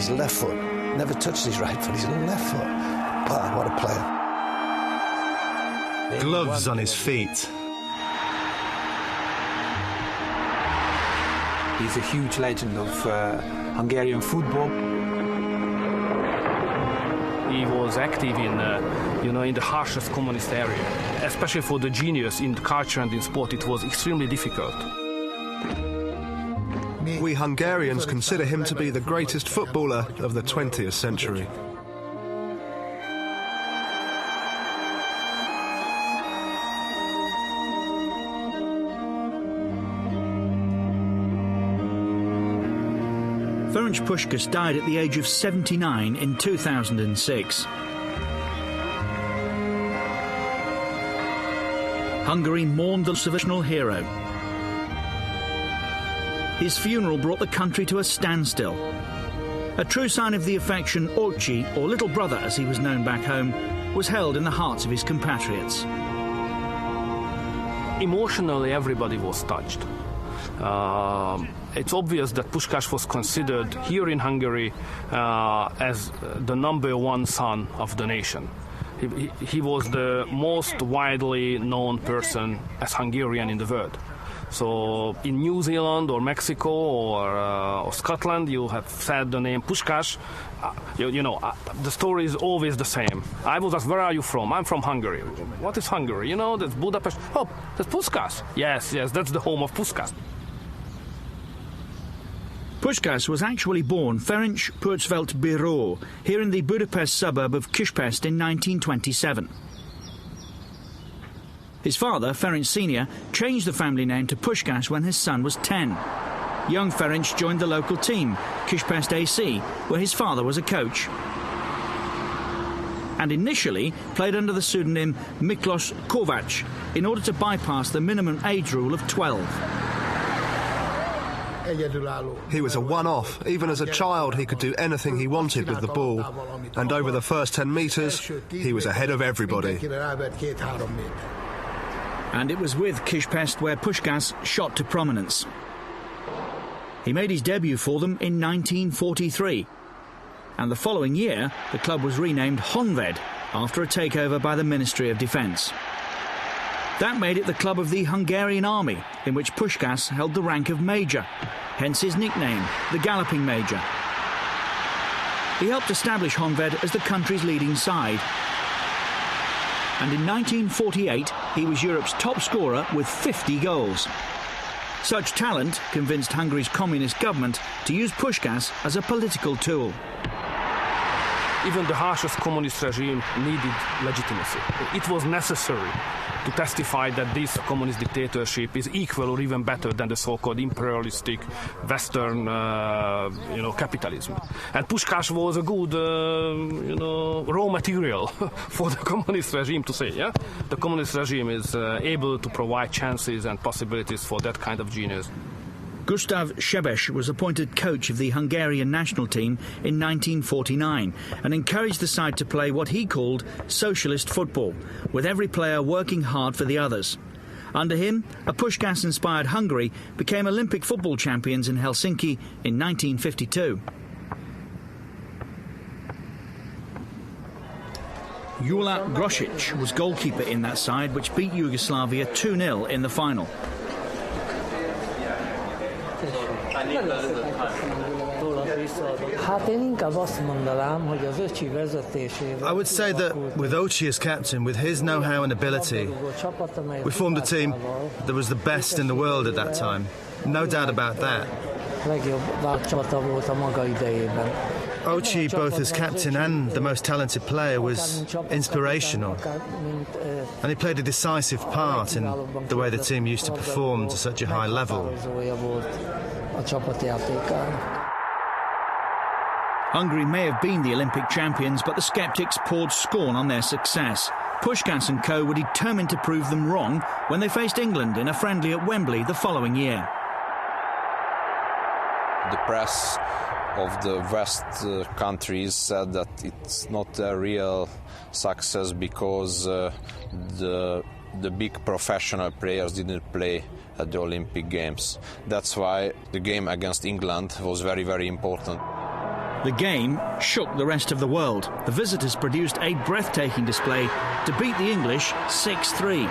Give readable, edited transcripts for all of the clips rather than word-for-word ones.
his left foot. Never touched his right foot, his left foot. Wow, what a player. Gloves on his feet. He's a huge legend of Hungarian football. He was active in, in the harshest communist area. Especially for the genius in culture and in sport, it was extremely difficult. We Hungarians consider him to be the greatest footballer of the 20th century. Ferenc Puskas died at the age of 79 in 2006. Hungary mourned the national hero. His funeral brought the country to a standstill. A true sign of the affection, Oci, or Little Brother as he was known back home, was held in the hearts of his compatriots. Emotionally, everybody was touched. It's obvious that Puskas was considered here in Hungary as the #1 son of the nation. He was the most widely known person as Hungarian in the world. So in New Zealand or Mexico or Scotland, you have said the name Puskas. The story is always the same. I was asked, where are you from? I'm from Hungary. What is Hungary? That's Budapest. Oh, that's Puskas. Yes, that's the home of Puskas. Puskas was actually born Ferenc Pursvelt Bíró here in the Budapest suburb of Kispest in 1927. His father, Ferenc Sr., changed the family name to Puskas when his son was 10. Young Ferenc joined the local team, Kispest AC, where his father was a coach. And initially played under the pseudonym Miklos Kovac in order to bypass the minimum age rule of 12. He was a one-off. Even as a child, he could do anything he wanted with the ball. And over the first 10 metres, he was ahead of everybody. And it was with Kispest where Puskas shot to prominence. He made his debut for them in 1943. And the following year, the club was renamed Honved after a takeover by the Ministry of Defence. That made it the club of the Hungarian Army, in which Puskas held the rank of Major, hence his nickname, the Galloping Major. He helped establish Honved as the country's leading side. And in 1948, he was Europe's top scorer with 50 goals. Such talent convinced Hungary's communist government to use Puskas as a political tool. Even the harshest communist regime needed legitimacy. It was necessary to testify that this communist dictatorship is equal or even better than the so-called imperialistic Western, capitalism. And Puskas was a good, raw material for the communist regime to say, yeah? The communist regime is able to provide chances and possibilities for that kind of genius. Gustav Sebeś was appointed coach of the Hungarian national team in 1949 and encouraged the side to play what he called socialist football, with every player working hard for the others. Under him, a Puskas-inspired Hungary became Olympic football champions in Helsinki in 1952. Jula Grosic was goalkeeper in that side, which beat Yugoslavia 2-0 in the final. I would say that with Oci as captain, with his know-how and ability, we formed a team that was the best in the world at that time. No doubt about that. Oci, both as captain and the most talented player, was inspirational. And he played a decisive part in the way the team used to perform to such a high level. Hungary may have been the Olympic champions, but the sceptics poured scorn on their success. Puskas and co were determined to prove them wrong when they faced England in a friendly at Wembley the following year. The press of the West countries said that it's not a real success because the big professional players didn't play at the Olympic Games. That's why the game against England was very, very important. The game shook the rest of the world. The visitors produced a breathtaking display to beat the English 6-3.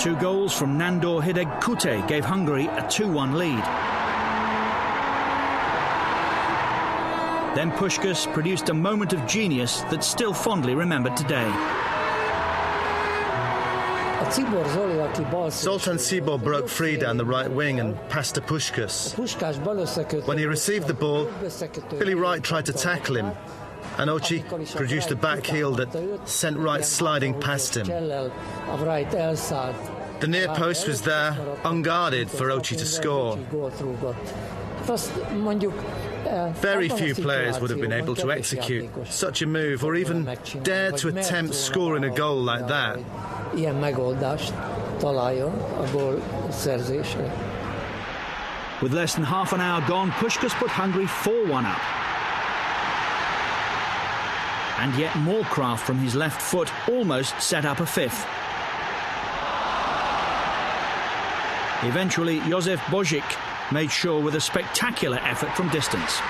Two goals from Nandor Hidegkute gave Hungary a 2-1 lead. Then Puskas produced a moment of genius that's still fondly remembered today. Zoltán Csibor broke free down the right wing and passed to Puskas. When he received the ball, Billy Wright tried to tackle him, and Ochi produced a back heel that sent Wright sliding past him. The near post was there, unguarded, for Ochi to score. Very few players would have been able to execute such a move or even dare to attempt scoring a goal like that. With less than half an hour gone, Puskas put Hungary 4-1 up. And yet more craft from his left foot almost set up a fifth. Eventually, József Božič made sure with a spectacular effort from distance.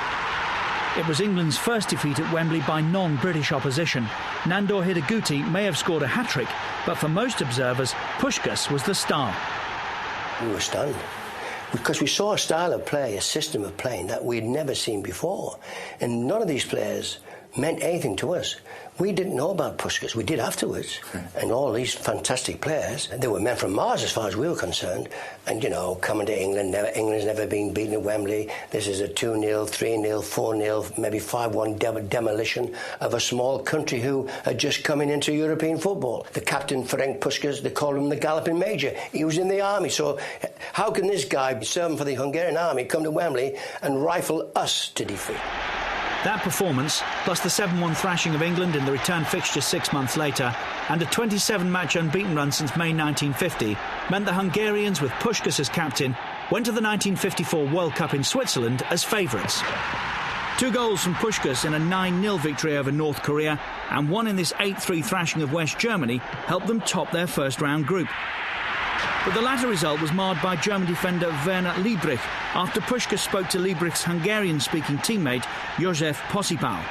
It was England's first defeat at Wembley by non-British opposition. Nandor Hidegkute may have scored a hat-trick, but for most observers, Puskas was the star. We were stunned, because we saw a style of play, a system of playing that we'd never seen before. And none of these players meant anything to us. We didn't know about Puskas. We did afterwards. And all these fantastic players, they were men from Mars as far as we were concerned. And, you know, coming to England, England's never been beaten at Wembley. This is a 2-0, 3-0, 4-0, maybe 5-1 demolition of a small country who had just coming into European football. The captain, Ferenc Puskas, they called him the Galloping Major. He was in the army. So how can this guy, serving for the Hungarian army, come to Wembley and rifle us to defeat? That performance, plus the 7-1 thrashing of England in the return fixture 6 months later, and a 27-match unbeaten run since May 1950, meant the Hungarians, with Puskas as captain, went to the 1954 World Cup in Switzerland as favourites. 2 goals from Puskas in a 9-0 victory over North Korea, and one in this 8-3 thrashing of West Germany, helped them top their first-round group. But the latter result was marred by German defender Werner Liebrich after Puskas spoke to Liebrich's Hungarian-speaking teammate József Posipal.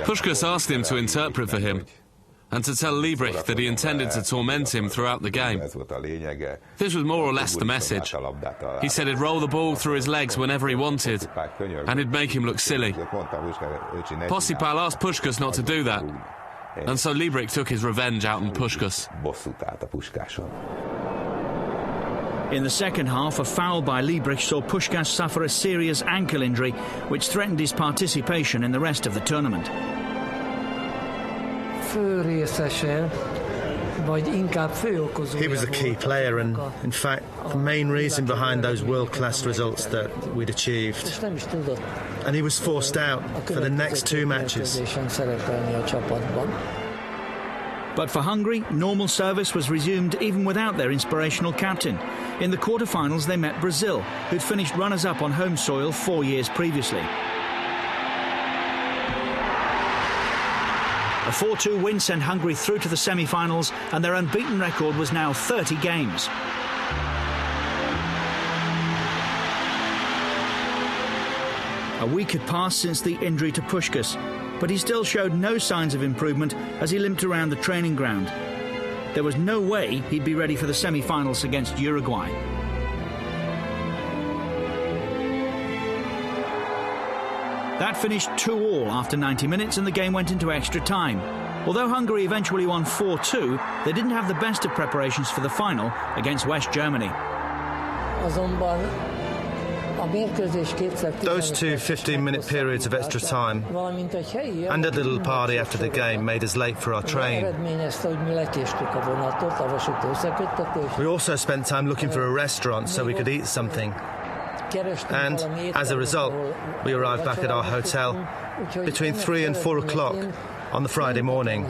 Puskas asked him to interpret for him and to tell Liebrich that he intended to torment him throughout the game. This was more or less the message. He said he'd roll the ball through his legs whenever he wanted, and it'd make him look silly. Posipal asked Puskas not to do that, and so Liebrich took his revenge out on Puskas. In the second half, a foul by Liebrich saw Puskas suffer a serious ankle injury, which threatened his participation in the rest of the tournament. He was a key player and, in fact, the main reason behind those world-class results that we'd achieved. And he was forced out for the next 2 matches. But for Hungary, normal service was resumed even without their inspirational captain. In the quarter-finals, they met Brazil, who'd finished runners-up on home soil 4 years previously. A 4-2 win sent Hungary through to the semi-finals, and their unbeaten record was now 30 games. A week had passed since the injury to Puskas, but he still showed no signs of improvement as he limped around the training ground. There was no way he'd be ready for the semi-finals against Uruguay. That finished 2-2 after 90 minutes, and the game went into extra time. Although Hungary eventually won 4-2, they didn't have the best of preparations for the final against West Germany. Those 2 15-minute periods of extra time and a little party after the game made us late for our train. We also spent time looking for a restaurant so we could eat something. And, as a result, we arrived back at our hotel between 3 and 4 o'clock on the Friday morning.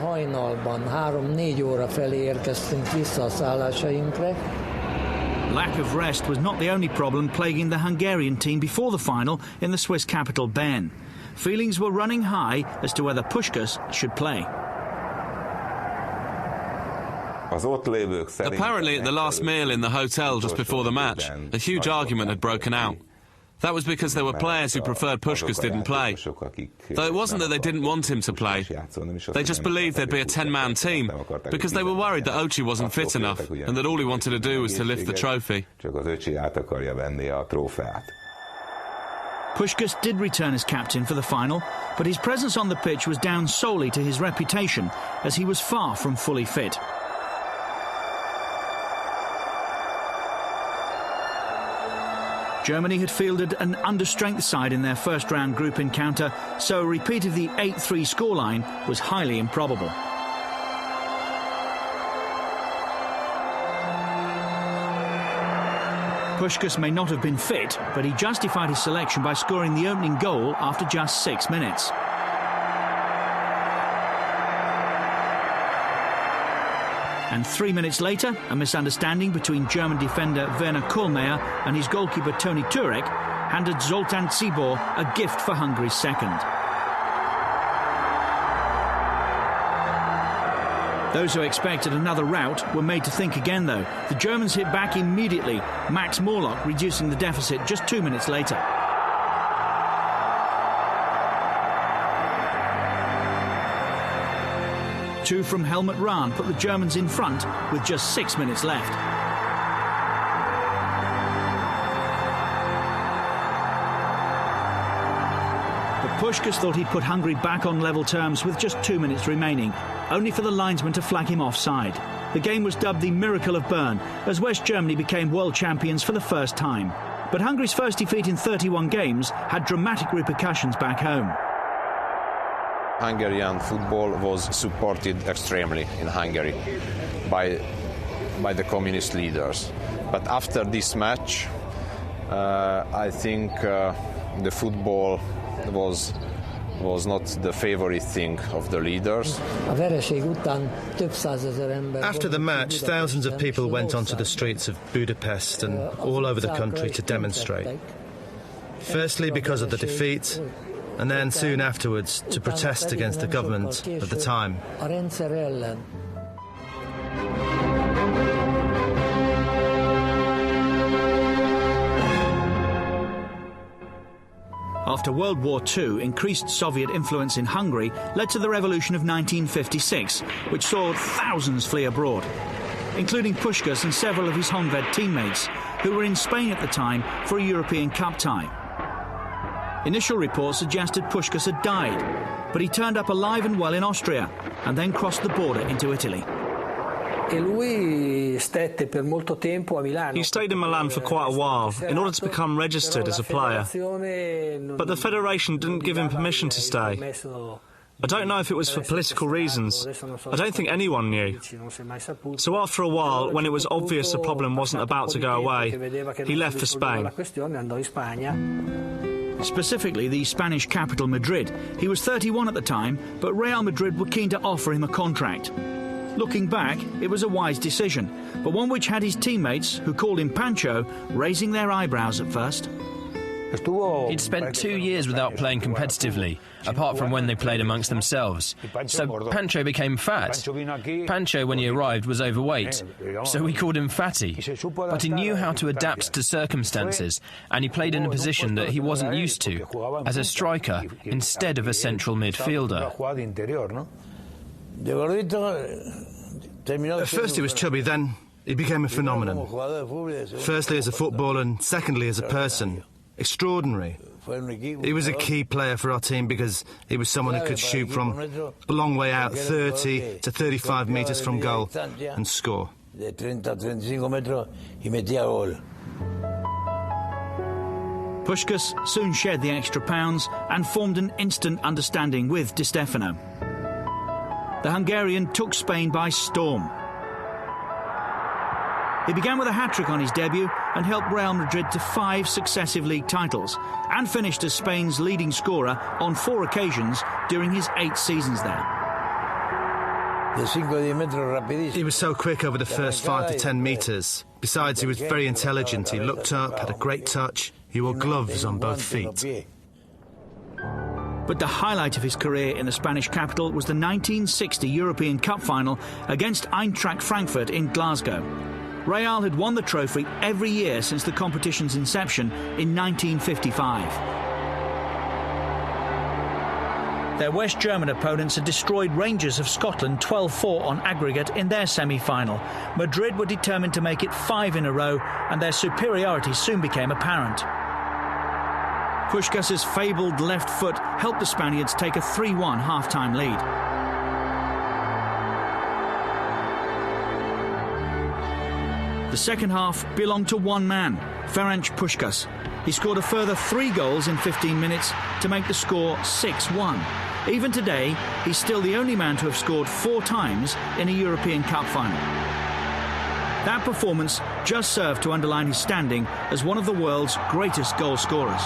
Lack of rest was not the only problem plaguing the Hungarian team before the final in the Swiss capital Bern. Feelings were running high as to whether Puskas should play. Apparently at the last meal in the hotel just before the match, a huge argument had broken out. That was because there were players who preferred Puskas didn't play. Though it wasn't that they didn't want him to play. They just believed there'd be a 10-man team, because they were worried that Ochi wasn't fit enough, and that all he wanted to do was to lift the trophy. Puskas did return as captain for the final, but his presence on the pitch was down solely to his reputation, as he was far from fully fit. Germany had fielded an understrength side in their first-round group encounter, so a repeat of the 8-3 scoreline was highly improbable. Puskas may not have been fit, but he justified his selection by scoring the opening goal after just 6 minutes. And 3 minutes later, a misunderstanding between German defender Werner Kohlmeier and his goalkeeper Toni Turek handed Zoltan Cibor a gift for Hungary's second. Those who expected another rout were made to think again, though. The Germans hit back immediately, Max Morlock reducing the deficit just 2 minutes later. Two from Helmut Rahn put the Germans in front with just 6 minutes left. But Puskas thought he'd put Hungary back on level terms with just 2 minutes remaining, only for the linesman to flag him offside. The game was dubbed the Miracle of Bern, as West Germany became world champions for the first time. But Hungary's first defeat in 31 games had dramatic repercussions back home. Hungarian football was supported extremely in Hungary by the communist leaders. But after this match, I think the football was not the favorite thing of the leaders. After the match, thousands of people went onto the streets of Budapest and all over the country to demonstrate. Firstly, because of the defeat, and then soon afterwards to protest against the government of the time. After World War II, increased Soviet influence in Hungary led to the revolution of 1956, which saw thousands flee abroad, including Puskas and several of his Honved teammates, who were in Spain at the time for a European Cup tie. Initial reports suggested Puskas had died, but he turned up alive and well in Austria and then crossed the border into Italy. He stayed in Milan for quite a while in order to become registered as a player, but the federation didn't give him permission to stay. I don't know if it was for political reasons. I don't think anyone knew. So after a while, when it was obvious the problem wasn't about to go away, he left for Spain. Specifically the Spanish capital, Madrid. He was 31 at the time, but Real Madrid were keen to offer him a contract. Looking back, it was a wise decision, but one which had his teammates, who called him Pancho, raising their eyebrows at first. He'd spent 2 years without playing competitively, apart from when they played amongst themselves. So Pancho became fat. Pancho, when he arrived, was overweight, so we called him Fatty. But he knew how to adapt to circumstances, and he played in a position that he wasn't used to, as a striker instead of a central midfielder. At first he was chubby, then he became a phenomenon. Firstly as a footballer and secondly as a person. Extraordinary. He was a key player for our team because he was someone who could shoot from a long way out, 30 to 35 metres from goal, and score. Puskas soon shed the extra pounds and formed an instant understanding with Di Stefano. The Hungarian took Spain by storm. He began with a hat-trick on his debut and helped Real Madrid to 5 successive league titles and finished as Spain's leading scorer on 4 occasions during his 8 seasons there. He was so quick over the first 5 to 10 metres. Besides, he was very intelligent. He looked up, had a great touch. He wore gloves on both feet. But the highlight of his career in the Spanish capital was the 1960 European Cup final against Eintracht Frankfurt in Glasgow. Real had won the trophy every year since the competition's inception in 1955. Their West German opponents had destroyed Rangers of Scotland 12-4 on aggregate in their semi-final. Madrid were determined to make it 5 in a row, and their superiority soon became apparent. Puskas' fabled left foot helped the Spaniards take a 3-1 half-time lead. The second half belonged to one man, Ferenc Puskas. He scored a further 3 goals in 15 minutes to make the score 6-1. Even today, he's still the only man to have scored 4 times in a European Cup final. That performance just served to underline his standing as one of the world's greatest goal scorers.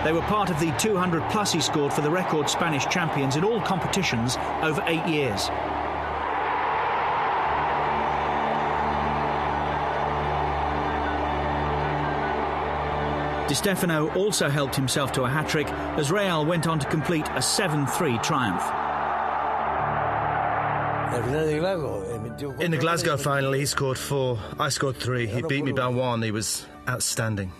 They were part of the 200-plus he scored for the record Spanish champions in all competitions over 8 years. Di Stefano also helped himself to a hat-trick as Real went on to complete a 7-3 triumph. In the Glasgow final, he scored 4. I scored 3. He beat me by 1. He was outstanding.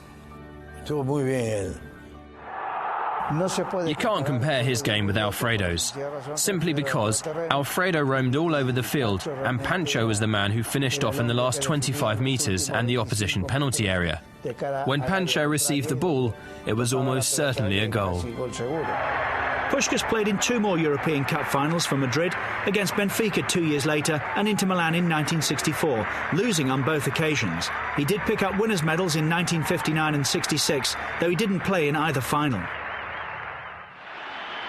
You can't compare his game with Alfredo's, simply because Alfredo roamed all over the field and Pancho was the man who finished off in the last 25 metres and the opposition penalty area. When Pancho received the ball, it was almost certainly a goal. Puskas played in 2 more European Cup finals for Madrid, against Benfica 2 years later and Inter Milan in 1964, losing on both occasions. He did pick up winners' medals in 1959 and 66, though he didn't play in either final.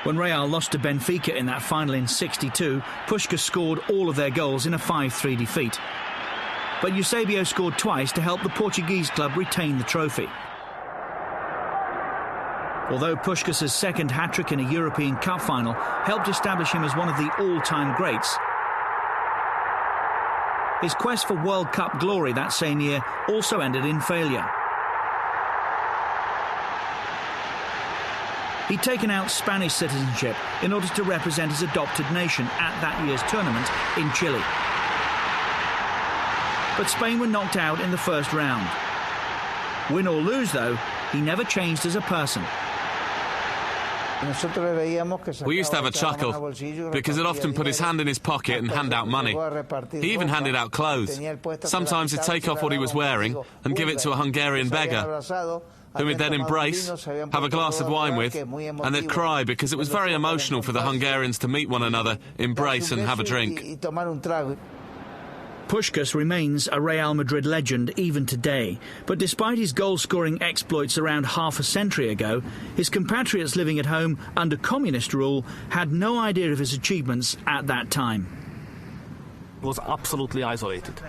When Real lost to Benfica in that final in 62, Puskas scored all of their goals in a 5-3 defeat. But Eusebio scored twice to help the Portuguese club retain the trophy. Although Puskas' second hat-trick in a European Cup final helped establish him as one of the all-time greats, his quest for World Cup glory that same year also ended in failure. He'd taken out Spanish citizenship in order to represent his adopted nation at that year's tournament in Chile. But Spain were knocked out in the first round. Win or lose, though, he never changed as a person. We used to have a chuckle, because he'd often put his hand in his pocket and hand out money. He even handed out clothes. Sometimes he'd take off what he was wearing and give it to a Hungarian beggar, whom he'd then embrace, have a glass of wine with, and they'd cry because it was very emotional for the Hungarians to meet one another, embrace and have a drink. Puskas remains a Real Madrid legend even today, but despite his goal-scoring exploits around half a century ago, his compatriots living at home under communist rule had no idea of his achievements at that time. It was absolutely isolated,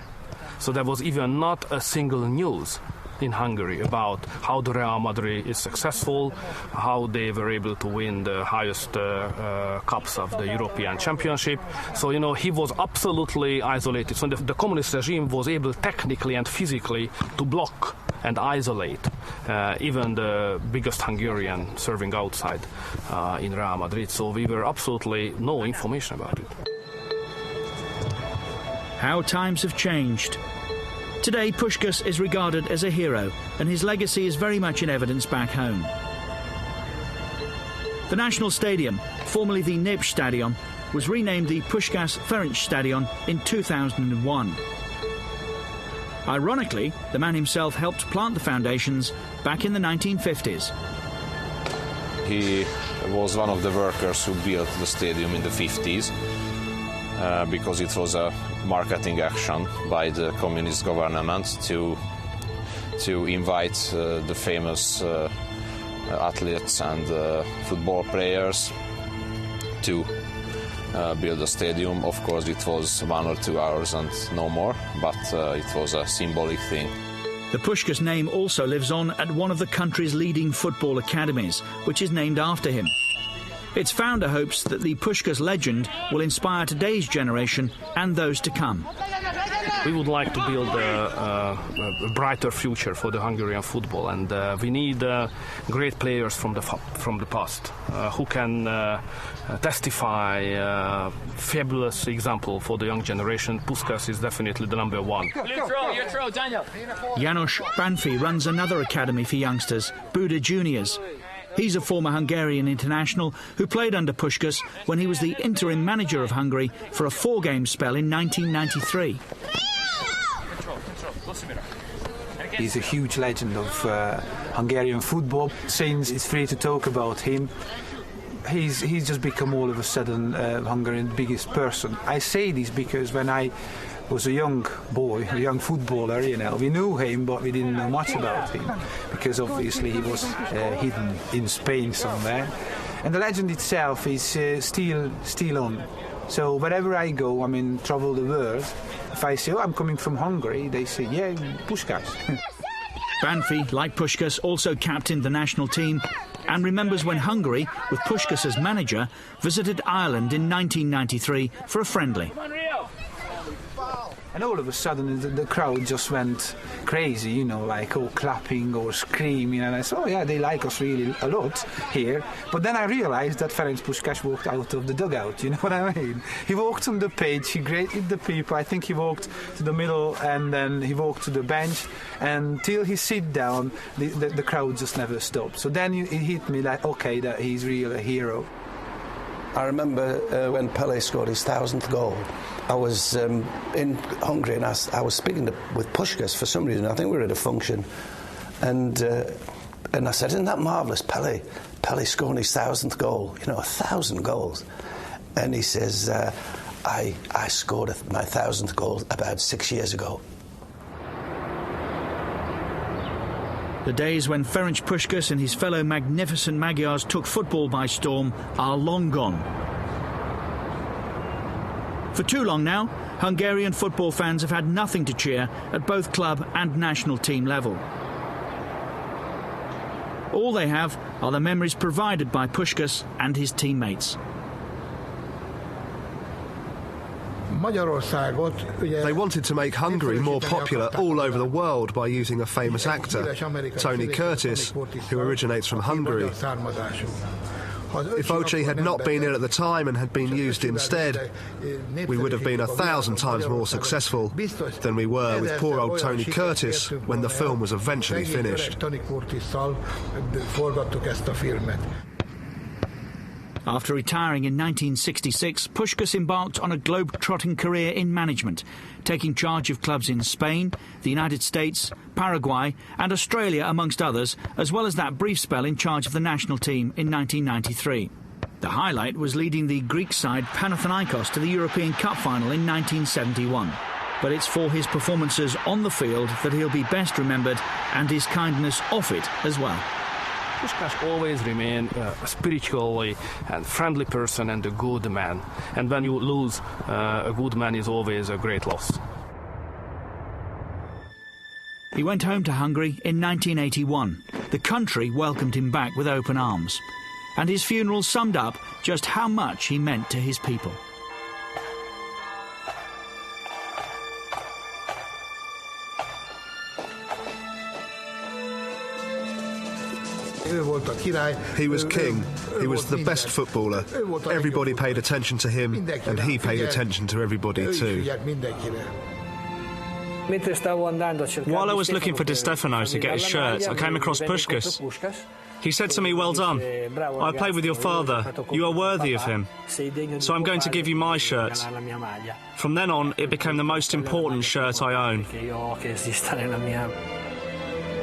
so there was even not a single news in Hungary about how the Real Madrid is successful, how they were able to win the highest cups of the European Championship. So, you know, he was absolutely isolated. So the communist regime was able technically and physically to block and isolate even the biggest Hungarian serving outside in Real Madrid. So we were absolutely no information about it. How times have changed. Today, Puskas is regarded as a hero, and his legacy is very much in evidence back home. The National Stadium, formerly the Nib Stadion, was renamed the Puskas Ferenc Stadion in 2001. Ironically, the man himself helped plant the foundations back in the 1950s. He was one of the workers who built the stadium in the 50s. Because it was a marketing action by the communist government to invite the famous athletes and football players to build a stadium. Of course, it was 1 or 2 hours and no more, but it was a symbolic thing. The Puskas name also lives on at one of the country's leading football academies, which is named after him. Its founder hopes that the Puskas legend will inspire today's generation and those to come. We would like to build a brighter future for the Hungarian football, and we need great players from the past who can testify fabulous example for the young generation. Puskas is definitely the number one. You throw, Daniel. Janos Banfi runs another academy for youngsters, Buda Juniors. He's a former Hungarian international who played under Puskas when he was the interim manager of Hungary for a 4-game spell in 1993. He's a huge legend of Hungarian football. Since it's free to talk about him, he's just become all of a sudden Hungarian biggest person. I say this because when I was a young boy, a young footballer, you know, we knew him, but we didn't know much about him because obviously he was hidden in Spain somewhere. And the legend itself is still on. So wherever I go, I mean, travel the world. If I say, "Oh, I'm coming from Hungary," they say, "Yeah, Puskas." Banfi, like Puskas, also captained the national team and remembers when Hungary, with Puskas as manager, visited Ireland in 1993 for a friendly. And all of a sudden the crowd just went crazy, you know, like all clapping or screaming, and I said, "Oh yeah, they like us really a lot here." But then I realized that Ferenc Puskas walked out of the dugout, you know what I mean? He walked on the pitch, he greeted the people, I think he walked to the middle and then he walked to the bench, and till he sit down, the crowd just never stopped. So then it hit me like, okay, that he's really a hero. I remember when Pelé scored his 1000th goal. I was in Hungary and I was speaking with Puskas for some reason. I think we were at a function, and I said, "Isn't that marvellous, Pelé scoring his 1000th goal? You know, 1,000 goals." And he says, "I scored my 1000th goal about 6 years ago." The days when Ferenc Puskas and his fellow magnificent Magyars took football by storm are long gone. For too long now, Hungarian football fans have had nothing to cheer at both club and national team level. All they have are the memories provided by Puskas and his teammates. They wanted to make Hungary more popular all over the world by using a famous actor, Tony Curtis, who originates from Hungary. If Ochi had not been in at the time and had been used instead, we would have been 1,000 times more successful than we were with poor old Tony Curtis when the film was eventually finished. After retiring in 1966, Puskas embarked on a globe-trotting career in management, taking charge of clubs in Spain, the United States, Paraguay and Australia, amongst others, as well as that brief spell in charge of the national team in 1993. The highlight was leading the Greek side Panathinaikos to the European Cup final in 1971. But it's for his performances on the field that he'll be best remembered, and his kindness off it as well. Puskas always remained a spiritually and friendly person and a good man. And when you lose, a good man is always a great loss. He went home to Hungary in 1981. The country welcomed him back with open arms. And his funeral summed up just how much he meant to his people. He was king. He was the best footballer. Everybody paid attention to him, and he paid attention to everybody too. While I was looking for Di Stefano to get his shirt, I came across Puskas. He said to me, "Well done. I played with your father. You are worthy of him. So I'm going to give you my shirt." From then on, it became the most important shirt I own.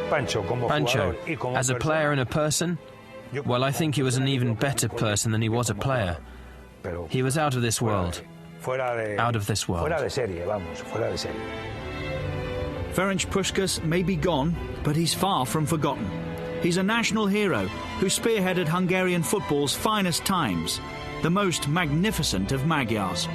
Pancho, as a player and a person, well, I think he was an even better person than he was a player. He was out of this world. Out of this world. Ferenc Puskas may be gone, but he's far from forgotten. He's a national hero who spearheaded Hungarian football's finest times, the most magnificent of Magyars.